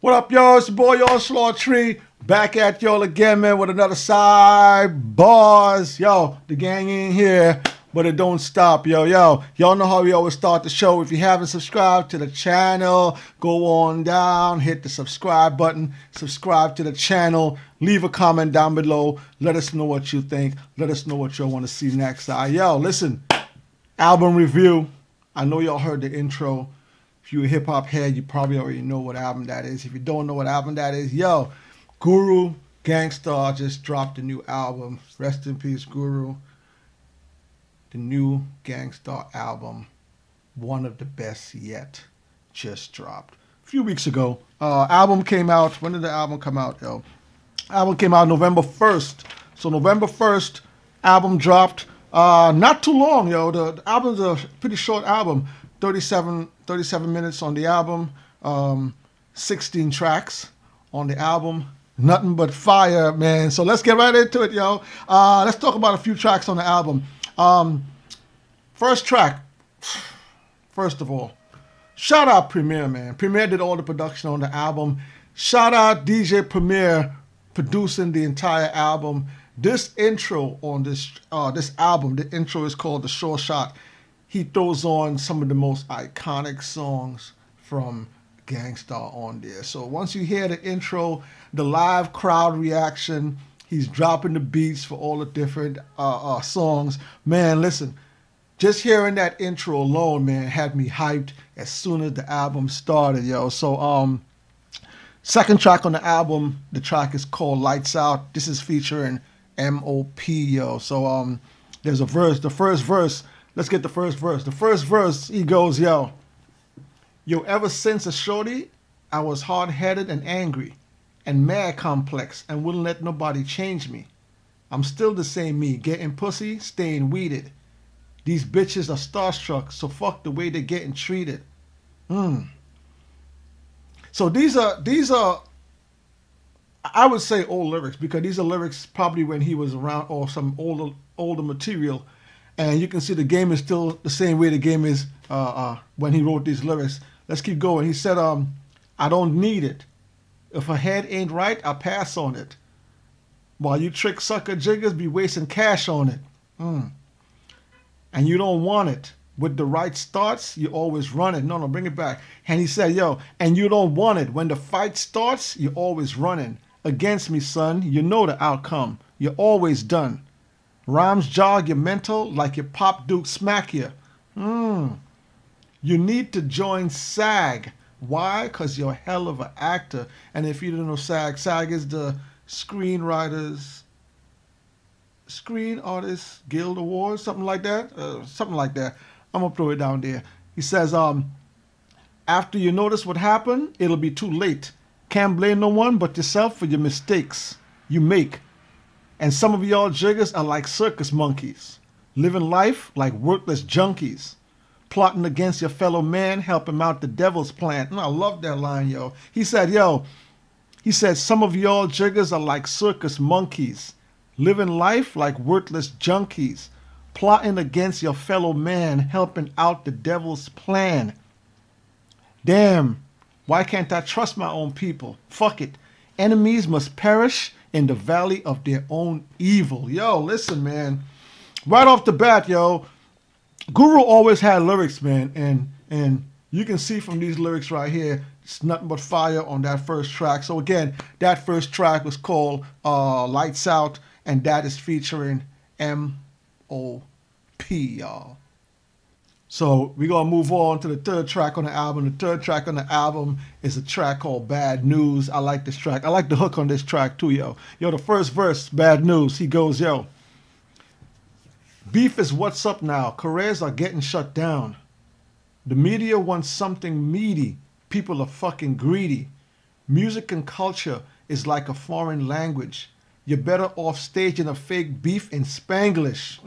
What up, y'all? It's your boy, y'all, Slaw3. Back at y'all again, man, with another side bars. Yo, the gang in here, but it don't stop, yo. Y'all know how we always start the show. If you haven't subscribed to the channel, go on down, hit the subscribe button, subscribe to the channel, leave a comment down below. Let us know what you think. Let us know what y'all want to see next. Yo, listen, album review. I know y'all heard the intro. If you're a hip-hop head, you probably already know what album that is. If you don't know what album that is, yo, Guru Gangstar just dropped a new album. Rest in peace, Guru. The new Gangstar album, one of the best yet, just dropped a few weeks ago. Album came out. When did the album come out, yo? Album came out November 1st. So November 1st, album dropped. Not too long, yo. The album's a pretty short album. 37 minutes on the album, 16 tracks on the album. Nothing but fire, man. So let's get right into it, yo. Let's talk about a few tracks on the album. First track, first of all, shout out Premier, man. Premier did all the production on the album. Shout out DJ Premier producing the entire album. This intro on this album, the intro is called The Sure Shot. He throws on some of the most iconic songs from Gangstar on there. So once you hear the intro, the live crowd reaction, he's dropping the beats for all the different songs. Man, listen, just hearing that intro alone, man, had me hyped as soon as the album started, yo. So second track on the album, the track is called Lights Out. This is featuring M.O.P., yo. So there's a verse, the first verse. Let's get the first verse. The first verse, he goes, yo, ever since a shorty, I was hard-headed and angry and mad complex and wouldn't let nobody change me. I'm still the same me, getting pussy, staying weeded. These bitches are starstruck, so fuck the way they're getting treated. So these are, I would say old lyrics, because these are lyrics probably when he was around or some older material. And you can see the game is still the same way the game is when he wrote these lyrics. Let's keep going. He said, I don't need it. If a head ain't right, I pass on it. While you trick sucker jiggers be wasting cash on it. And you don't want it. With the right starts, you always run it. No, bring it back. And he said, yo, and you don't want it. When the fight starts, you're always running. Against me, son, you know the outcome. You're always done. Rhymes jog your mental like your pop duke smack you. You need to join SAG. Why? Because you're a hell of an actor. And if you don't know SAG, SAG is the Screen Artists Guild Awards, something like that. Something like that. I'm going to throw it down there. He says, after you notice what happened, it'll be too late. Can't blame no one but yourself for your mistakes you make. And some of y'all jiggers are like circus monkeys, living life like worthless junkies, plotting against your fellow man, helping out the devil's plan. And I love that line, yo. He said, some of y'all jiggers are like circus monkeys, living life like worthless junkies, plotting against your fellow man, helping out the devil's plan. Damn, why can't I trust my own people? Fuck it. Enemies must perish in the valley of their own evil. Yo, listen, man. Right off the bat, yo, Guru always had lyrics, man. And you can see from these lyrics right here, it's nothing but fire on that first track. So again, that first track was called Lights Out, and that is featuring M.O.P., y'all. So we're going to move on to the third track on the album. The third track on the album is a track called Bad News. I like this track. I like the hook on this track too, yo. Yo, the first verse, Bad News. He goes, yo, beef is what's up now. Careers are getting shut down. The media wants something meaty. People are fucking greedy. Music and culture is like a foreign language. You're better off staging a fake beef in Spanglish.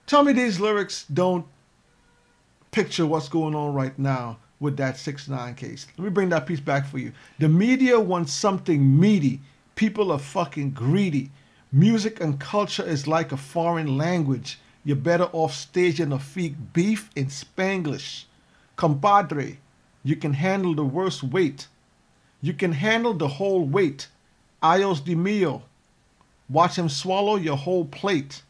Tell me these lyrics don't picture what's going on right now with that 6ix9ine case. Let me bring that piece back for you. The media wants something meaty. People are fucking greedy. Music and culture is like a foreign language. You're better off staging a fake beef in Spanglish. Compadre, you can handle the worst weight. You can handle the whole weight. Ayos de mio. Watch him swallow your whole plate.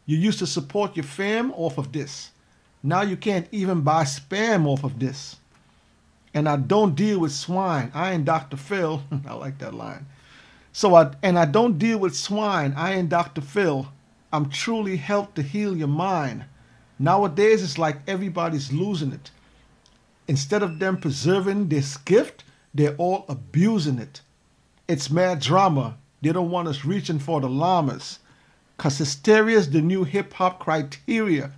You used to support your fam off of this. Now you can't even buy spam off of this. And I don't deal with swine. I ain't Dr. Phil. I like that line. I don't deal with swine. I ain't Dr. Phil. I'm truly helped to heal your mind. Nowadays it's like everybody's losing it. Instead of them preserving this gift, they're all abusing it. It's mad drama. They don't want us reaching for the llamas. Cause hysteria's the new hip-hop criteria.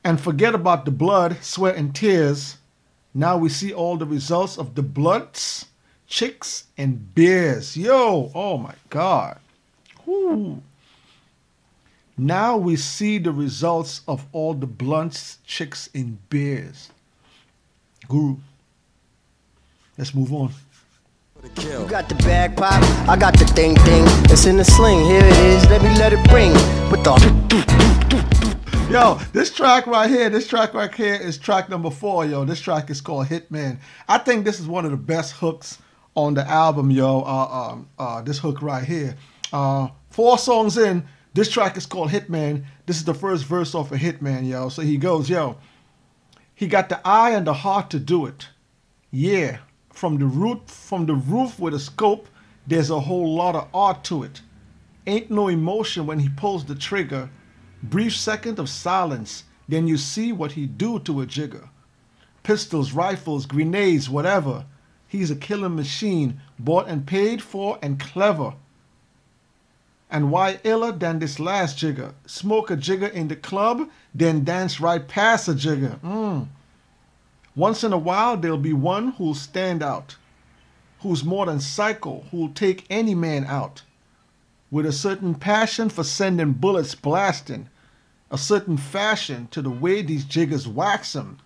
And forget about the blood, sweat, and tears. Now we see all the results of the bloods, chicks, and beers. Yo, oh my God. Whew. Now we see the results of all the blunts, chicks, and beers. Guru, let's move on. You got the bag pop, I got the thing. It's in the sling, here it is, let it ring. With the Yo, this track right here is track number 4, yo. This track is called Hitman. I think this is one of the best hooks on the album, yo. This hook right here. 4 songs in, this track is called Hitman. This is the first verse off of Hitman, yo. So he goes, yo, he got the eye and the heart to do it. Yeah, from the roof with a scope, there's a whole lot of art to it. Ain't no emotion when he pulls the trigger. Brief second of silence, then you see what he do to a jigger. Pistols, rifles, grenades, whatever. He's a killing machine, bought and paid for and clever. And why iller than this last jigger? Smoke a jigger in the club, then dance right past a jigger. Once in a while, there'll be one who'll stand out, who's more than psycho, who'll take any man out. With a certain passion for sending bullets blasting, a certain fashion to the way these jiggers wax 'em.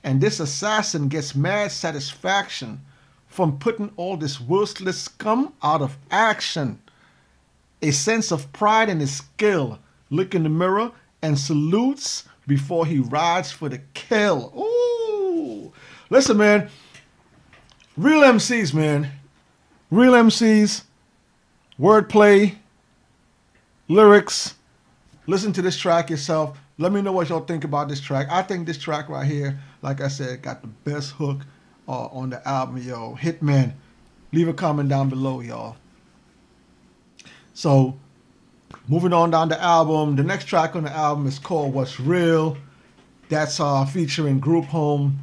And this assassin gets mad satisfaction from putting all this worthless scum out of action. A sense of pride in his skill, look in the mirror and salutes before he rides for the kill. Ooh! Listen, man. Real MCs, man. Real MCs. Wordplay. Lyrics. Listen to this track yourself. Let me know what y'all think about this track. I think this track right here, like I said, got the best hook on the album, yo. Hitman. Leave a comment down below, y'all. So, moving on down the album. The next track on the album is called What's Real. That's featuring Group Home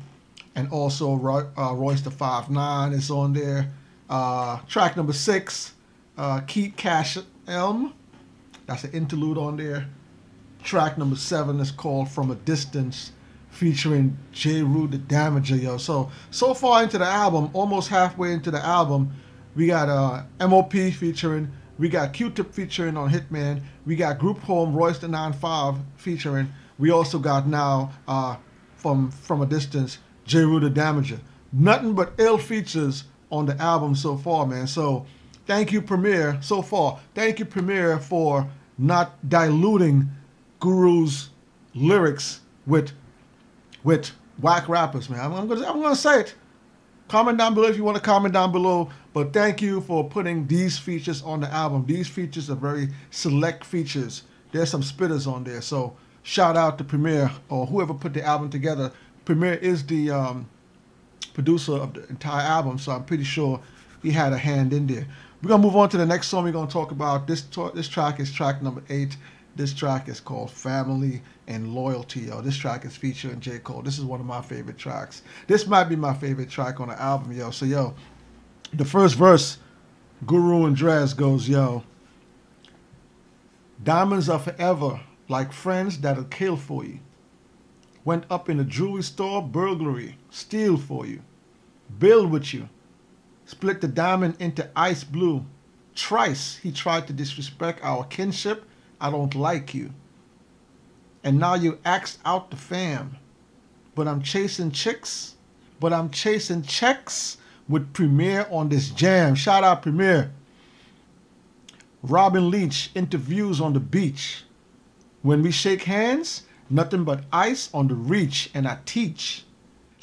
and also Royce the 5'9" is on there. Track number 6, Keep Cash Elm. That's an interlude on there. Track number 7 is called From a Distance, featuring J. Rue the Damager, yo. So far into the album, almost halfway into the album, we got MOP featuring, we got Q-Tip featuring on Hitman, we got Group Home, Royce the 9'5" featuring, we also got now, from a Distance, J. Rue the Damager. Nothing but ill features on the album so far, man. So thank you, Premier, so far. Thank you, Premier, for not diluting Guru's lyrics with whack rappers, man. I'm gonna say it. Comment down below if you want to comment down below. But thank you for putting these features on the album. These features are very select features. There's some spitters on there. So shout out to Premier or whoever put the album together. Premier is the producer of the entire album, so I'm pretty sure he had a hand in there. We're gonna move on to the next song we're gonna talk about. This track is track number 8. This track is called Family and Loyalty, yo. This track is featuring J. Cole. This is one of my favorite tracks. This might be my favorite track on the album, yo. So, yo, the first verse, Guru and Drez goes, yo, diamonds are forever, like friends that'll kill for you. Went up in a jewelry store, burglary, steal for you, build with you, split the diamond into ice blue. Thrice he tried to disrespect our kinship. I don't like you. And now you axed out the fam. But I'm chasing chicks. But I'm chasing checks with Premier on this jam. Shout out Premier. Robin Leach interviews on the beach. When we shake hands, Nothing but ice on the reach, and I teach.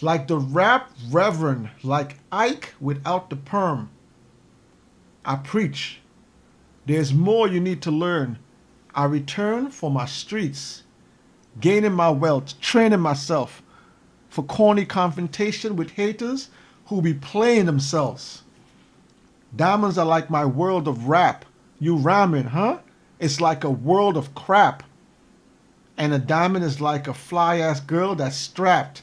Like the rap reverend, like Ike without the perm. I preach. There's more you need to learn. I return for my streets, gaining my wealth, training myself for corny confrontation with haters who be playing themselves. Diamonds are like my world of rap. You rhyming, huh? It's like a world of crap. And a diamond is like a fly-ass girl that's strapped.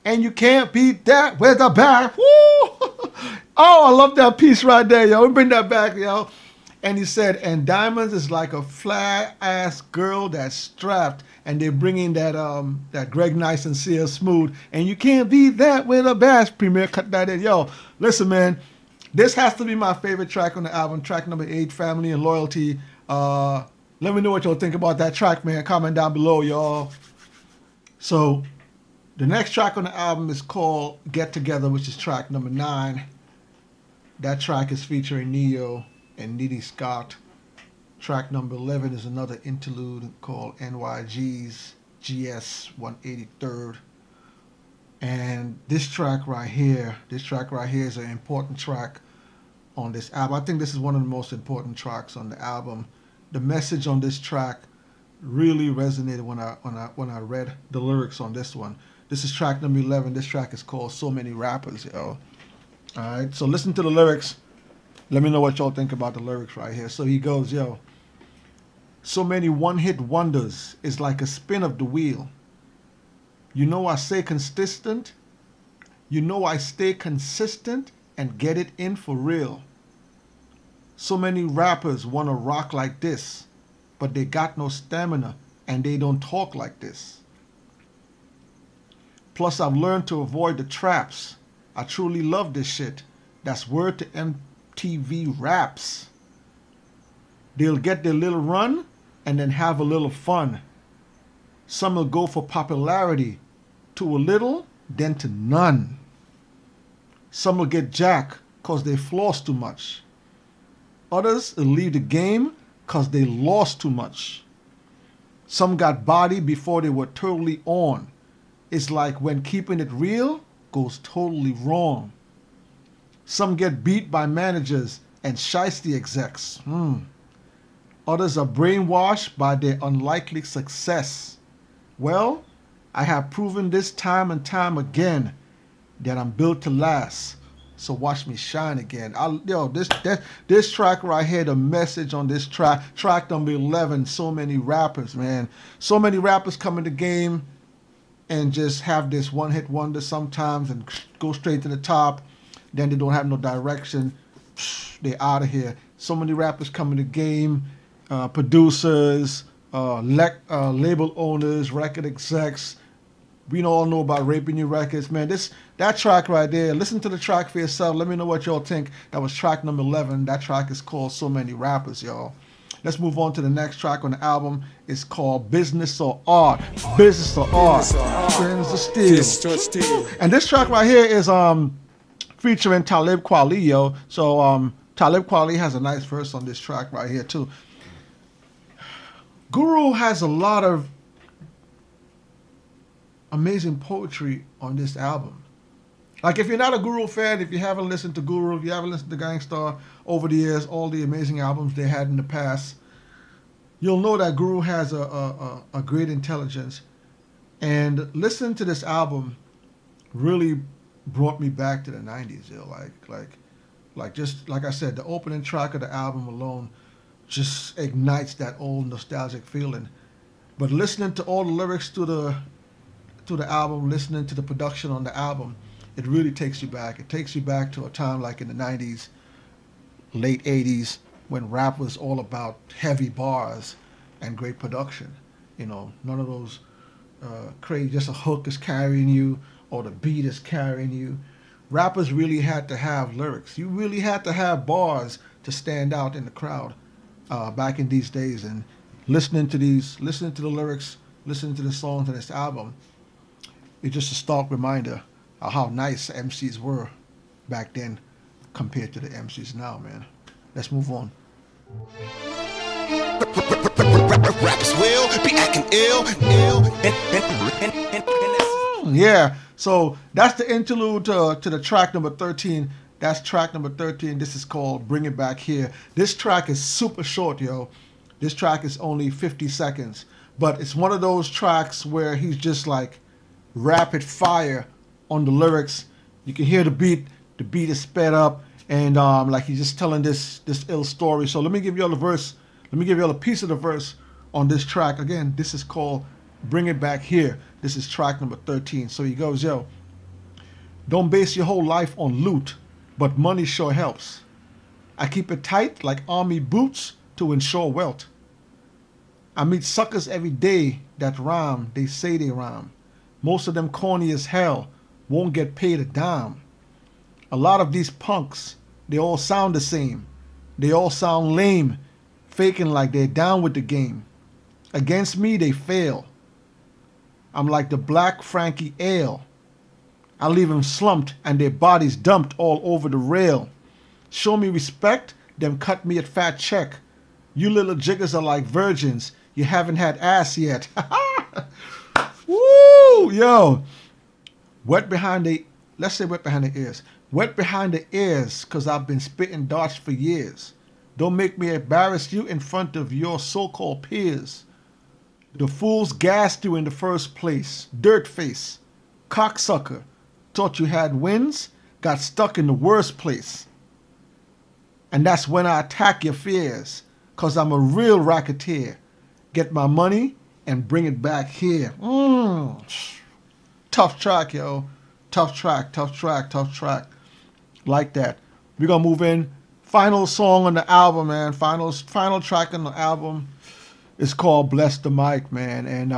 And you can't beat that with a bat. Woo! Oh, I love that piece right there, yo. Bring that back, yo. And he said, and diamonds is like a fly-ass girl that's strapped. And they're bringing that Greg Nice and CL Smooth. And you can't beat that with a bass. Premier, cut that in. Yo, listen, man. This has to be my favorite track on the album. Track number 8, Family and Loyalty. Let me know what y'all think about that track, man. Comment down below, y'all. So, the next track on the album is called Get Together, which is track number 9. That track is featuring Neo and Needy Scott. Track number 11 is another interlude called NYG's GS 183rd. And this track right here is an important track on this album. I think this is one of the most important tracks on the album. The message on this track really resonated when I read the lyrics on this one. This is track number 11. This track is called So Many Rappers, yo. All right, so listen to the lyrics. Let me know what y'all think about the lyrics right here. So he goes, yo. So many one-hit wonders is like a spin of the wheel. You know I say consistent. You know I stay consistent and get it in for real. So many rappers want to rock like this, but they got no stamina and they don't talk like this. Plus I've learned to avoid the traps. I truly love this shit. That's word to MTV Raps. They'll get their little run and then have a little fun. Some will go for popularity, to a little, then to none. Some will get jacked cause they floss too much. Others will leave the game cause they lost too much. Some got body before they were totally on. It's like when keeping it real goes totally wrong. Some get beat by managers and shiesty execs. Others are brainwashed by their unlikely success. Well, I have proven this time and time again that I'm built to last. So watch me shine again. This track right here, the message on this track number 11, so many rappers, man. So many rappers come in the game and just have this one-hit wonder sometimes and go straight to the top. Then they don't have no direction. They're out of here. So many rappers come in the game, producers, label owners, record execs. We all know about Raping Your Records, man. That track right there, listen to the track for yourself. Let me know what y'all think. That was track number 11. That track is called So Many Rappers, y'all. Let's move on to the next track on the album. It's called Business or Art. Business or Art. Trends of Steel. And this track right here is featuring Talib Kweli, yo. So Talib Kweli has a nice verse on this track right here, too. Guru has a lot of amazing poetry on this album. Like, if you're not a Guru fan, if you haven't listened to Guru, if you haven't listened to Gang Starr over the years, all the amazing albums they had in the past, you'll know that Guru has a great intelligence. And listening to this album really brought me back to the 90s, yo. Like just like I said, the opening track of the album alone just ignites that old nostalgic feeling. But listening to all the lyrics to the album, listening to the production on the album, it really takes you back. It takes you back to a time like in the 90s, late 80s, when rap was all about heavy bars and great production. You know, none of those crazy, just a hook is carrying you or the beat is carrying you. Rappers really had to have lyrics. You really had to have bars to stand out in the crowd back in these days. And listening to the lyrics, listening to the songs on this album, it's just a stark reminder of how nice MCs were back then compared to the MCs now, man. Let's move on. Rappers will be acting ill. Yeah, so that's the interlude to the track number 13. That's track number 13. This is called Bring It Back Here. This track is super short, yo. This track is only 50 seconds. But it's one of those tracks where he's just like rapid fire on the lyrics. You can hear the beat. The beat is sped up. And like he's just telling this ill story. So let me give you all a verse. Let me give you all a piece of the verse on this track. Again, this is called Bring It Back Here. This is track number 13. So he goes, yo, don't base your whole life on loot, but money sure helps. I keep it tight like army boots to ensure wealth. I meet suckers every day that rhyme, they say they rhyme. Most of them corny as hell, won't get paid a dime. A lot of these punks, they all sound the same. They all sound lame, faking like they're down with the game. Against me, they fail. I'm like the black Frankie Ale. I leave them slumped and their bodies dumped all over the rail. Show me respect, then cut me a fat check. You little jiggers are like virgins. You haven't had ass yet. Woo! Yo. Wet behind the, let's say wet behind the ears. Wet behind the ears, because I've been spitting darts for years. Don't make me embarrass you in front of your so-called peers. The fools gassed you in the first place. Dirt face. Cocksucker. Thought you had wins. Got stuck in the worst place. And that's when I attack your fears. Because I'm a real racketeer. Get my money and bring it back here. Tough track, yo. Tough track, tough track, tough track. Like that. We're going to move in. Final song on the album, man. Final track on the album. It's called Bless the Mic, man. And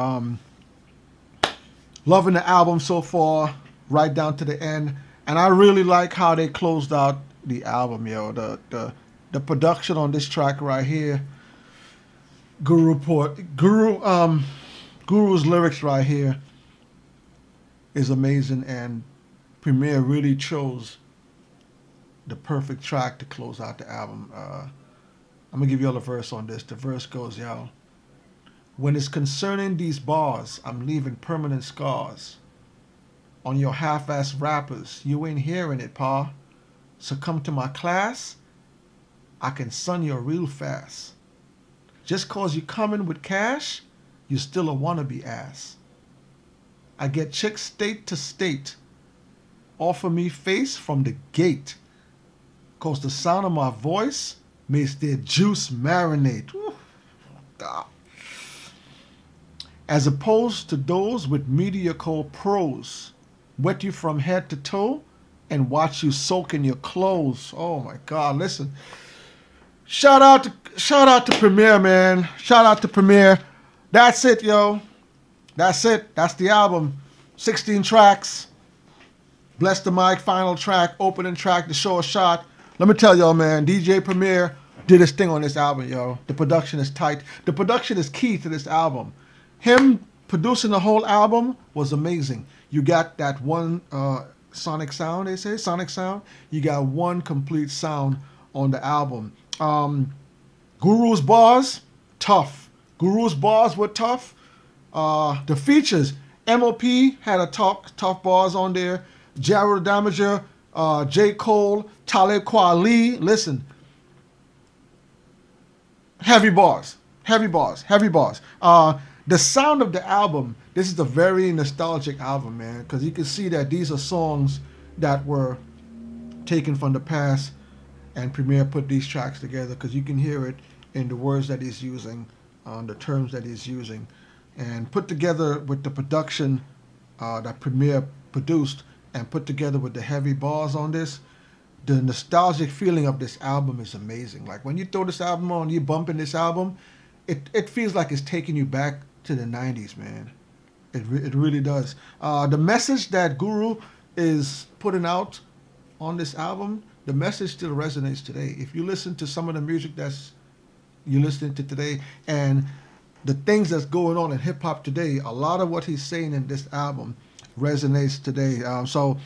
loving the album so far, right down to the end. And I really like how they closed out the album, yo. The production on this track right here. Guru's lyrics right here is amazing, and Premier really chose the perfect track to close out the album. I'm gonna give you all a verse on this. The verse goes, yo. When it's concerning these bars, I'm leaving permanent scars on your half-ass rappers. You ain't hearing it, pa. So come to my class, I can sun you real fast. Just cause you coming with cash, you still a wannabe ass. I get chicks state to state. Offer me face from the gate. Cause the sound of my voice makes their juice marinate. Ooh, God. As opposed to those with mediocre prose. Wet you from head to toe and watch you soak in your clothes. Oh my God, listen. Shout out to Premier, man. Shout out to Premier. That's it, yo. That's it. That's the album. 16 tracks. Bless the Mic, final track, opening track, the show a shot. Let me tell y'all, man, DJ Premier did his thing on this album, yo. The production is tight. The production is key to this album. Him producing the whole album was amazing. You got that one sonic sound, they say, sonic sound. You got one complete sound on the album. Guru's bars, tough. Guru's bars were tough. The features, MOP had a tough bars on there. Jared Damager, J. Cole, Talib Kweli. Listen, heavy bars, heavy bars, heavy bars. The sound of the album, this is a very nostalgic album, man, because you can see that these are songs that were taken from the past, and Premier put these tracks together because you can hear it in the words that he's using, the terms that he's using, and put together with the production that Premier produced and put together with the heavy bars on this. The nostalgic feeling of this album is amazing. Like when you throw this album on, you bumping this album, it feels like it's taking you back to the 90s, man. It really does. The message that Guru is putting out on this album, the message still resonates today. If you listen to some of the music that's you're listening to today and the things that's going on in hip-hop today, a lot of what he's saying in this album resonates today. So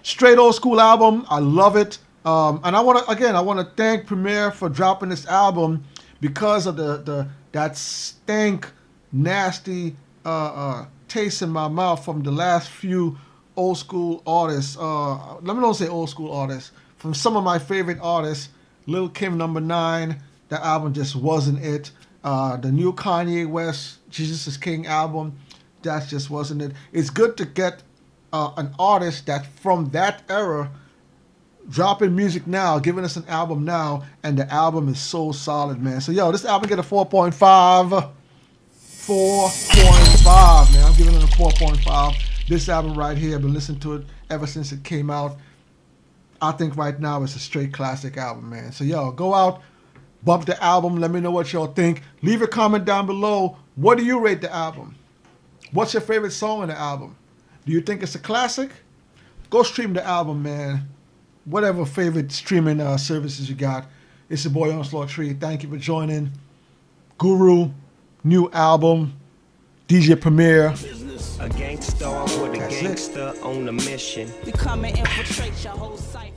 straight old school album. I love it. And I want to thank Premier for dropping this album because of that stank, nasty taste in my mouth from the last few old school artists. Let me not say old school artists. From some of my favorite artists, Lil Kim #9. That album just wasn't it. The new Kanye West Jesus is King album, that just wasn't it. It's good to get an artist that from that era dropping music now, giving us an album now, and the album is so solid, man. So yo, this album get a 4.5. 4.5, man. I'm giving it a 4.5. This album right here, I've been listening to it ever since it came out. I think right now it's a straight classic album, man. So yo, go out, bump the album. Let me know what y'all think. Leave a comment down below. What do you rate the album? What's your favorite song on the album? Do you think it's a classic? Go stream the album, man. Whatever favorite streaming services you got. It's your boy Onslaught Tree. Thank you for joining. Guru, new album, DJ Premier. A gangster with a gangster on a mission. We come and infiltrate your whole site.